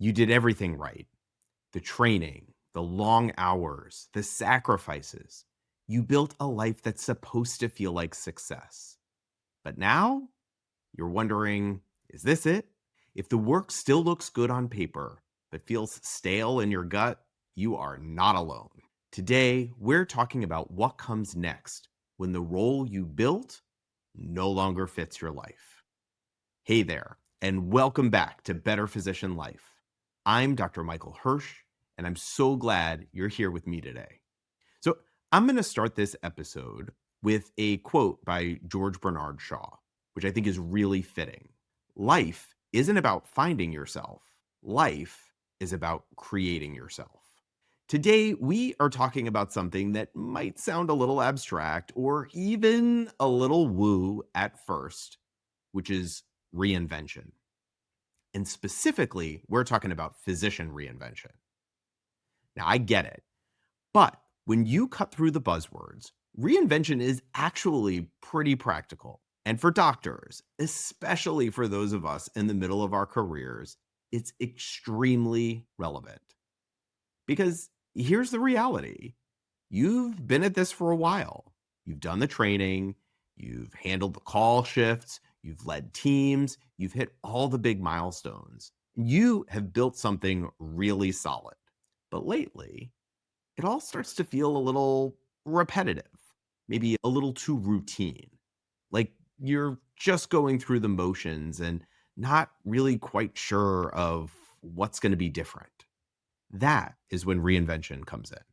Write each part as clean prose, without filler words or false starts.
You did everything right. The training, the long hours, the sacrifices. You built a life that's supposed to feel like success. But now you're wondering, is this it? If the work still looks good on paper, but feels stale in your gut, you are not alone. Today, we're talking about what comes next when the role you built no longer fits your life. Hey there, and welcome back to Better Physician Life. I'm Dr. Michael Hersh, and I'm so glad you're here with me today. So, I'm going to start this episode with a quote by George Bernard Shaw, which I think is really fitting. Life isn't about finding yourself, life is about creating yourself. Today, we are talking about something that might sound a little abstract or even a little woo at first, which is reinvention. And specifically, we're talking about physician reinvention. Now, I get it, but when you cut through the buzzwords, reinvention is actually pretty practical. And for doctors, especially for those of us in the middle of our careers, it's extremely relevant. Because here's the reality: you've been at this for a while. You've done the training, you've handled the call shifts, you've led teams, you've hit all the big milestones. You have built something really solid. But lately, it all starts to feel a little repetitive, maybe a little too routine. Like you're just going through the motions and not really quite sure of what's going to be different. That is when reinvention comes in.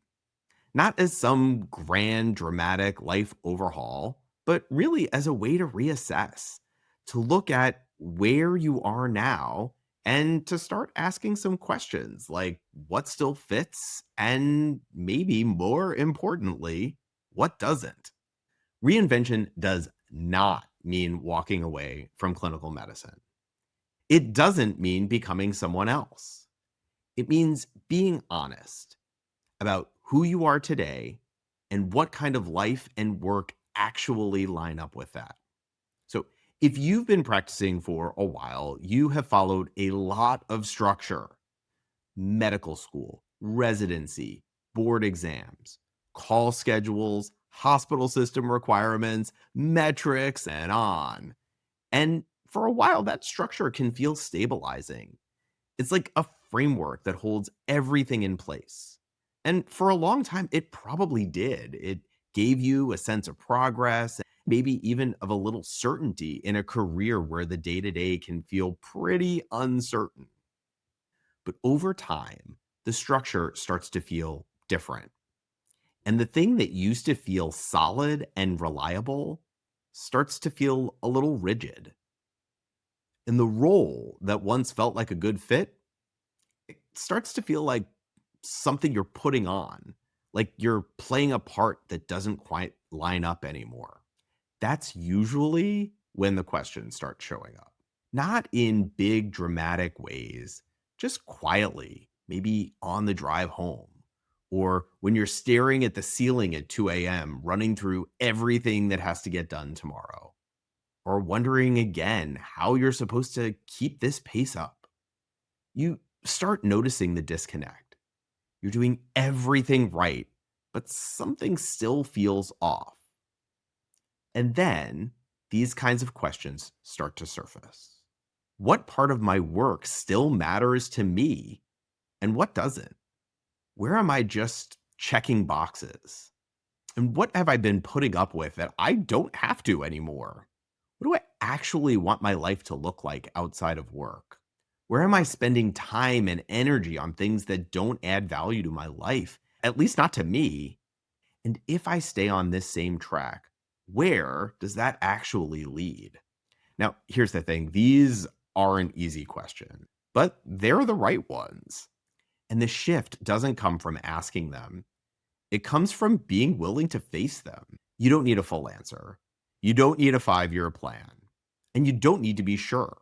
Not as some grand, dramatic life overhaul, but really as a way to reassess, to look at where you are now and to start asking some questions like what still fits and maybe more importantly, what doesn't. Reinvention does not mean walking away from clinical medicine. It doesn't mean becoming someone else. It means being honest about who you are today and what kind of life and work actually line up with that. So, if you've been practicing for a while, you have followed a lot of structure: medical school, residency, board exams, call schedules, hospital system requirements, metrics, and on. And for a while, that structure can feel stabilizing. It's like a framework that holds everything in place. And for a long time, it probably did. It gave you a sense of progress, maybe even of a little certainty in a career where the day to day can feel pretty uncertain. But over time, the structure starts to feel different. And the thing that used to feel solid and reliable starts to feel a little rigid. And the role that once felt like a good fit, it starts to feel like something you're putting on, like you're playing a part that doesn't quite line up anymore. That's usually when the questions start showing up. Not in big dramatic ways, just quietly, maybe on the drive home, or when you're staring at the ceiling at 2 a.m., running through everything that has to get done tomorrow, or wondering again how you're supposed to keep this pace up. You start noticing the disconnect. You're doing everything right, but something still feels off. And then these kinds of questions start to surface. What part of my work still matters to me and what doesn't? Where am I just checking boxes? And what have I been putting up with that I don't have to anymore? What do I actually want my life to look like outside of work? Where am I spending time and energy on things that don't add value to my life, at least not to me? And if I stay on this same track, where does that actually lead? Now, here's the thing: these aren't easy questions, but they're the right ones. And the shift doesn't come from asking them, it comes from being willing to face them. You don't need a full answer. You don't need a 5-year plan. And you don't need to be sure.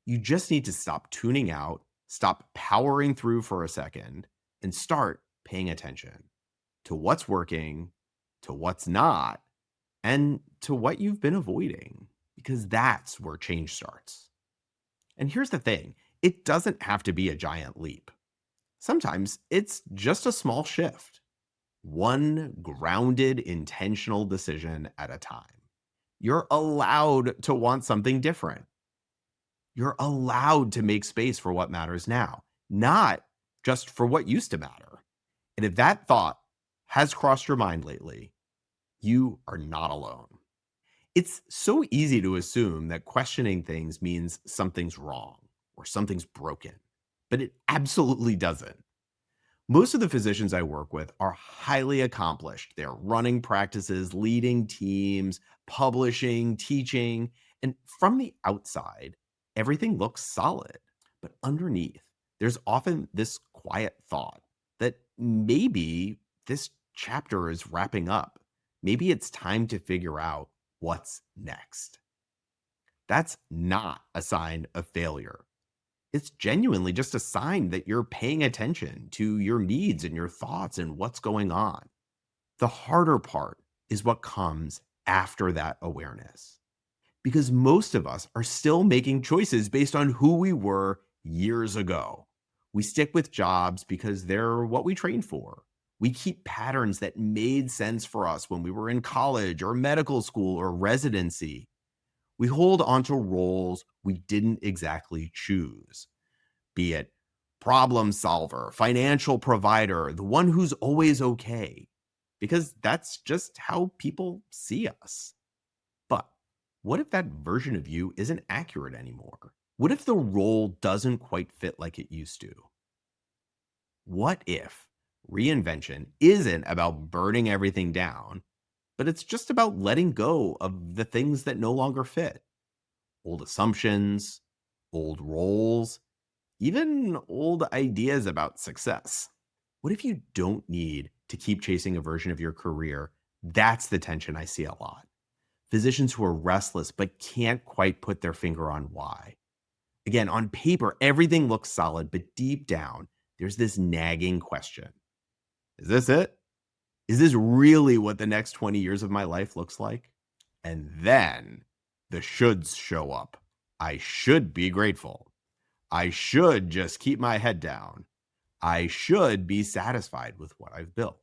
You just need to stop tuning out, stop powering through for a second, and start paying attention to what's working, to what's not, and to what you've been avoiding, because that's where change starts. And here's the thing: It doesn't have to be a giant leap. Sometimes it's just a small shift, one grounded, intentional decision at a time. You're allowed to want something different. You're allowed to make space for what matters now, not just for what used to matter. And if that thought has crossed your mind lately, you are not alone. It's so easy to assume that questioning things means something's wrong or something's broken, but it absolutely doesn't. Most of the physicians I work with are highly accomplished. They're running practices, leading teams, publishing, teaching, and from the outside, everything looks solid. But underneath, there's often this quiet thought that maybe this chapter is wrapping up. Maybe it's time to figure out what's next. That's not a sign of failure. It's genuinely just a sign that you're paying attention to your needs and your thoughts and what's going on. The harder part is what comes after that awareness, because most of us are still making choices based on who we were years ago. We stick with jobs because they're what we trained for. We keep patterns that made sense for us when we were in college or medical school or residency. We hold onto roles we didn't exactly choose, be it problem solver, financial provider, the one who's always okay, because that's just how people see us. But what if that version of you isn't accurate anymore? What if the role doesn't quite fit like it used to? What if reinvention isn't about burning everything down, but it's just about letting go of the things that no longer fit? Old assumptions, old roles, even old ideas about success. What if you don't need to keep chasing a version of your career? That's the tension I see a lot. Physicians who are restless but can't quite put their finger on why. Again, on paper, everything looks solid, but deep down, there's this nagging question. Is this it? Is this really what the next 20 years of my life looks like? And then the shoulds show up. I should be grateful. I should just keep my head down. I should be satisfied with what I've built.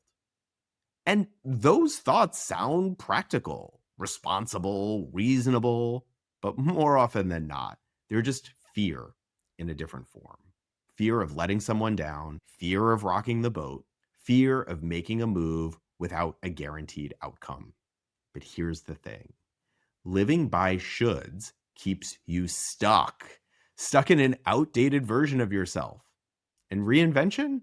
And those thoughts sound practical, responsible, reasonable, but more often than not, they're just fear in a different form. Fear of letting someone down, fear of rocking the boat, fear of making a move without a guaranteed outcome. But here's the thing: living by shoulds keeps you stuck in an outdated version of yourself. And reinvention,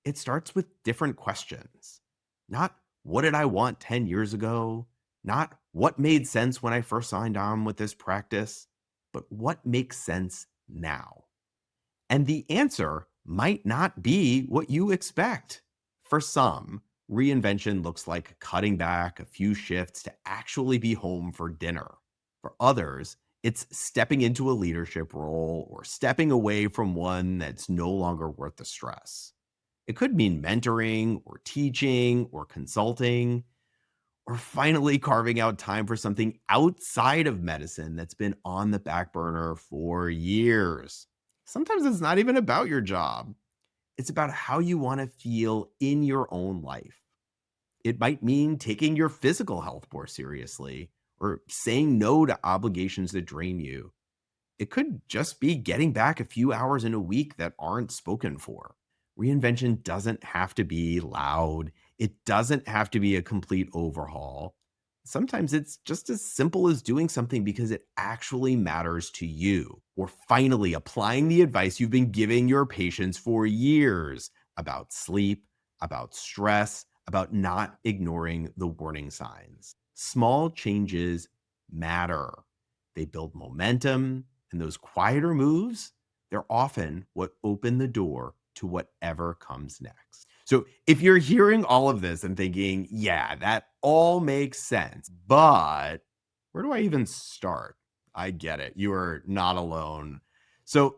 it starts with different questions. Not what did I want 10 years ago? Not what made sense when I first signed on with this practice, but what makes sense now? And the answer might not be what you expect. For some, reinvention looks like cutting back a few shifts to actually be home for dinner. For others, it's stepping into a leadership role or stepping away from one that's no longer worth the stress. It could mean mentoring or teaching or consulting, or finally carving out time for something outside of medicine that's been on the back burner for years. Sometimes it's not even about your job, it's about how you want to feel in your own life. It might mean taking your physical health more seriously or saying no to obligations that drain you. It could just be getting back a few hours in a week that aren't spoken for. Reinvention doesn't have to be loud. It doesn't have to be a complete overhaul. Sometimes it's just as simple as doing something because it actually matters to you, or finally applying the advice you've been giving your patients for years about sleep, about stress, about not ignoring the warning signs. Small changes matter. They build momentum, and those quieter moves, they're often what open the door to whatever comes next. So if you're hearing all of this and thinking, yeah, that all makes sense, but where do I even start? I get it. You are not alone. So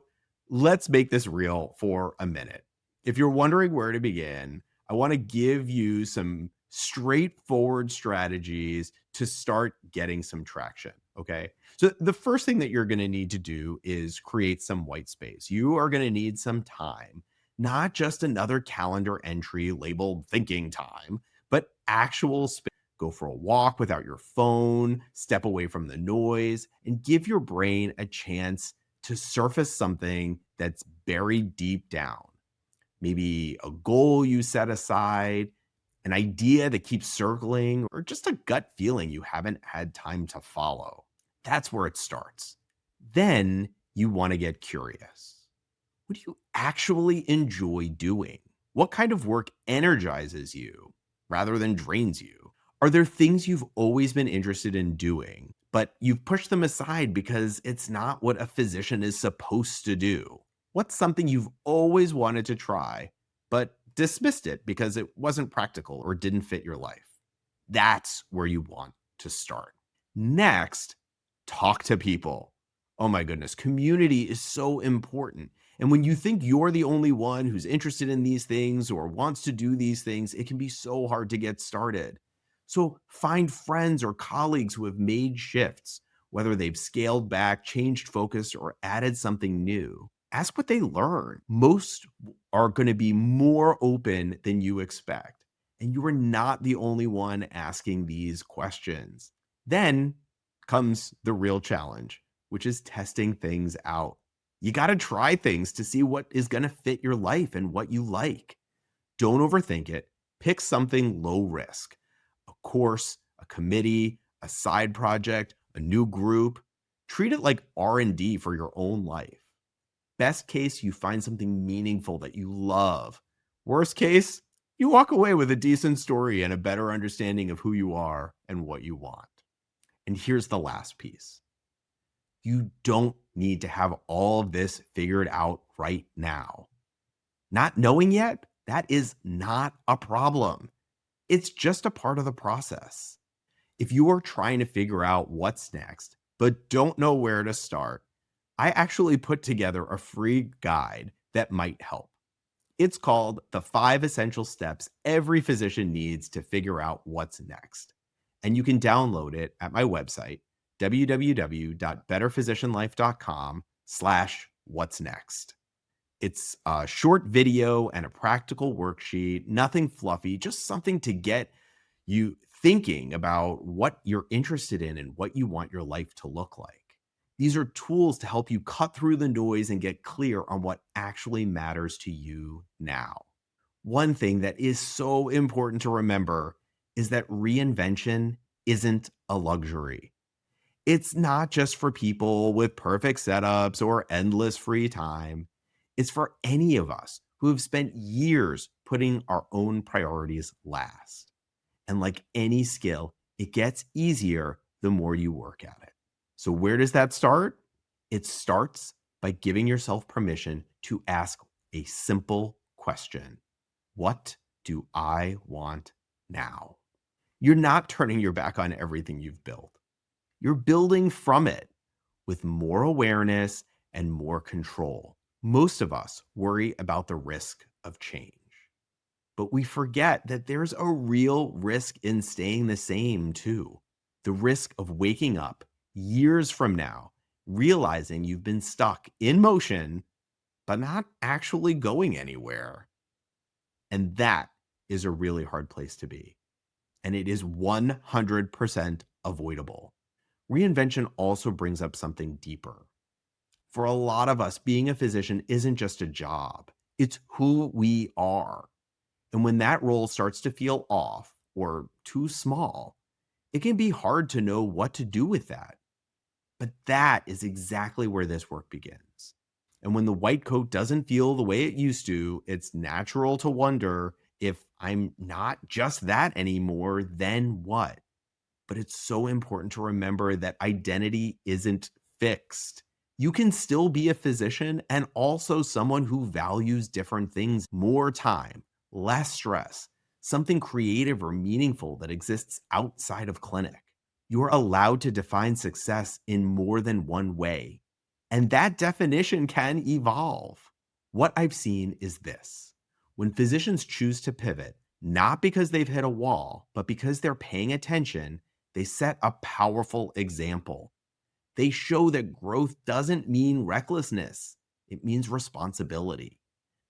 let's make this real for a minute. If you're wondering where to begin, I want to give you some straightforward strategies to start getting some traction. Okay. So the first thing that you're going to need to do is create some white space. You are going to need some time, not just another calendar entry labeled thinking time, but actual space. Go for a walk without your phone, step away from the noise, and give your brain a chance to surface something that's buried deep down. Maybe a goal you set aside, an idea that keeps circling, or just a gut feeling you haven't had time to follow. That's where it starts. Then you want to get curious. What do you actually enjoy doing? What kind of work energizes you rather than drains you? Are there things you've always been interested in doing, but you've pushed them aside because it's not what a physician is supposed to do? What's something you've always wanted to try, but dismissed it because it wasn't practical or didn't fit your life? That's where you want to start. Next, talk to people. Oh my goodness, community is so important. And when you think you're the only one who's interested in these things or wants to do these things, it can be so hard to get started. So find friends or colleagues who have made shifts, whether they've scaled back, changed focus, or added something new. Ask what they learn. Most are going to be more open than you expect. And you are not the only one asking these questions. Then comes the real challenge, which is testing things out. You got to try things to see what is going to fit your life and what you like. Don't overthink it. Pick something low risk, a course, a committee, a side project, a new group. Treat it like R&D for your own life. Best case, you find something meaningful that you love. Worst case, you walk away with a decent story and a better understanding of who you are and what you want. And here's the last piece. You don't need to have all of this figured out right now. Not knowing yet, that is not a problem. It's just a part of the process. If you are trying to figure out what's next, but don't know where to start, I actually put together a free guide that might help. It's called The 5 Essential Steps Every Physician Needs to Figure Out What's Next. And you can download it at my website, www.betterphysicianlife.com/what's next. It's a short video and a practical worksheet, nothing fluffy, just something to get you thinking about what you're interested in and what you want your life to look like. These are tools to help you cut through the noise and get clear on what actually matters to you now. One thing that is so important to remember is that reinvention isn't a luxury. It's not just for people with perfect setups or endless free time. It's for any of us who have spent years putting our own priorities last. And like any skill, it gets easier the more you work at it. So, where does that start? It starts by giving yourself permission to ask a simple question: what do I want now? You're not turning your back on everything you've built. You're building from it with more awareness and more control. Most of us worry about the risk of change, but we forget that there's a real risk in staying the same, too. The risk of waking up years from now, realizing you've been stuck in motion, but not actually going anywhere. And that is a really hard place to be. And it is 100% avoidable. Reinvention also brings up something deeper. For a lot of us, being a physician isn't just a job, it's who we are. And when that role starts to feel off or too small, it can be hard to know what to do with that. But that is exactly where this work begins. And when the white coat doesn't feel the way it used to, it's natural to wonder, if I'm not just that anymore, then what? But it's so important to remember that identity isn't fixed. You can still be a physician and also someone who values different things: more time, less stress, something creative or meaningful that exists outside of clinic. You're allowed to define success in more than one way, and that definition can evolve. What I've seen is this: when physicians choose to pivot, not because they've hit a wall, but because they're paying attention, they set a powerful example. They show that growth doesn't mean recklessness, it means responsibility.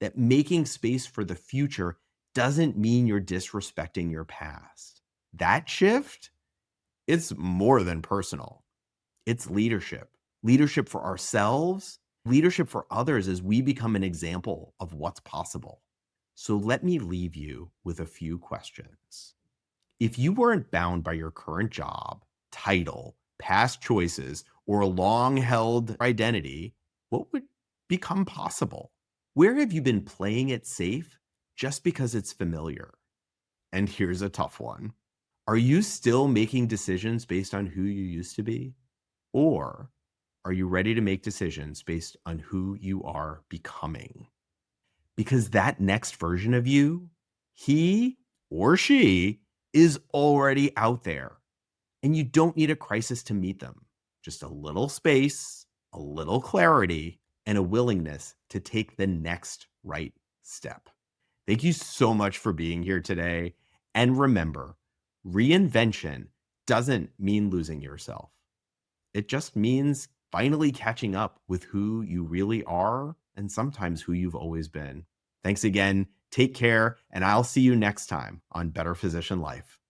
That making space for the future doesn't mean you're disrespecting your past. That shift, it's more than personal. It's leadership. Leadership for ourselves, leadership for others as we become an example of what's possible. So let me leave you with a few questions. If you weren't bound by your current job, title, past choices, or a long held identity, what would become possible? Where have you been playing it safe just because it's familiar? And here's a tough one. Are you still making decisions based on who you used to be? Or are you ready to make decisions based on who you are becoming? Because that next version of you, he or she is already out there. And you don't need a crisis to meet them. Just a little space, a little clarity, and a willingness to take the next right step. Thank you so much for being here today. And remember, reinvention doesn't mean losing yourself. It just means finally catching up with who you really are and sometimes who you've always been. Thanks again. Take care, and I'll see you next time on Better Physician Life.